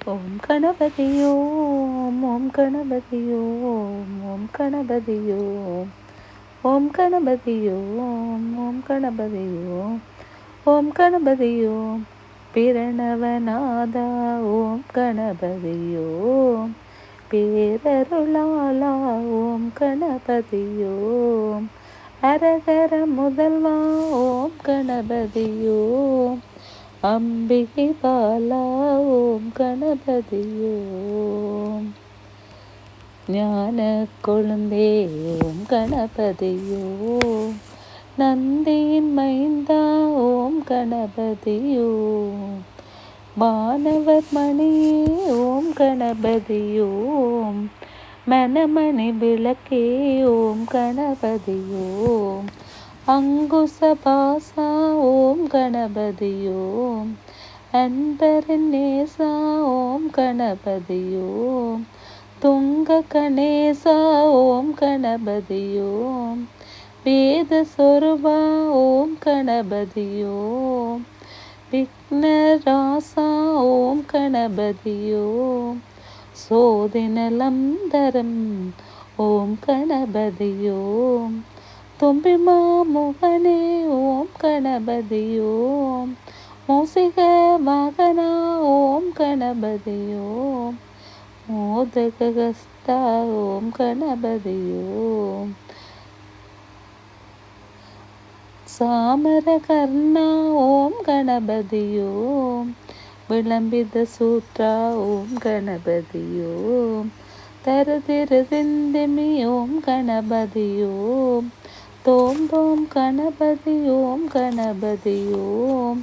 ஓம் கணபதியோம் ஓம் கணபதியோம் ஓம் கணபதியோம் ஓம் கணபதியோம் ஓம் கணபதியோம் ஓம் கணபதியோம் பிரணவநாதா ஓம் கணபதியோம் பேரருளாளா ஓம் கணபதியோம் அரகர முதல்வா ஓம் கணபதியோம் அம்பிகை பாலா ஓம் கணபதியோம் ஞான கொழுந்தே ஓம் கணபதியோம் நந்தியின் மைந்தா ஓம் கணபதியோம் வானவர் மணியே ஓம் கணபதியோம் மனமணி விளக்கே ஓம் கணபதியோம் அங்குச பாசா ஓம் கணபதியோம் அன்பரின் நேசா ஓம் கணபதியோம் துங்க கணேசா ஓம் கணபதியோம் வேத சொருபா ஓம் கணபதியோம் விக்னராசா ஓம் கணபதியோம் சோதினலந்தரம் ஓம் கணபதியோம் தும்பிமா முகனே ஓம் கணபதியோம் மூசிக மகனா ஓம் கணபதியோம் மோதகஸ்தா ஓம் கணபதியோம் சாமர கர்ணா ஓம் கணபதியோம் விளம்பித சூத்ரா ஓம் கணபதியோம் தருதிரு சிந்திமி ஓம் கணபதியோம் தோம் கணபதி ஓம் கணபதியோம்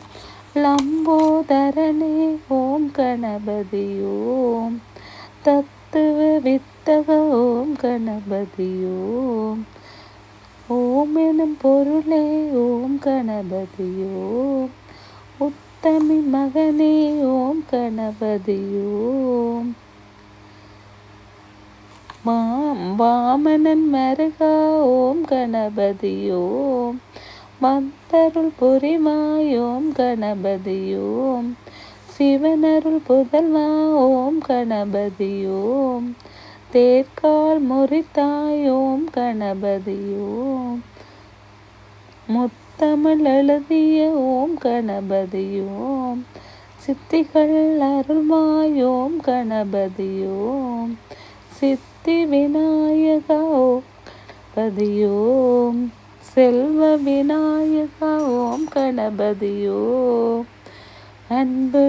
லம்போதரனே ஓம் கணபதியோம் தத்துவ வித்தக ஓம் கணபதியோம் ஓம் எனும் பொருளே ஓம் கணபதியோம் உத்தமி மகனே ஓம் கணபதியோம் வாமனன் மருகா ஓம் கணபதியோம் மந்தருள் புரிமாயோம் கணபதியோம் சிவனருள் புதல்வா ஓம் கணபதியோம் தேர்கால் முறித்தாயோம் கணபதியோம் முத்தமிழ் எழுதிய ஓம் கணபதியோம் சித்திகள் அருள்மாயோம் கணபதியோம் சித்தி விநாயகா ஓம் கணபதியோம் செல்வ விநாயகா ஓம் கணபதியோம் அன்பு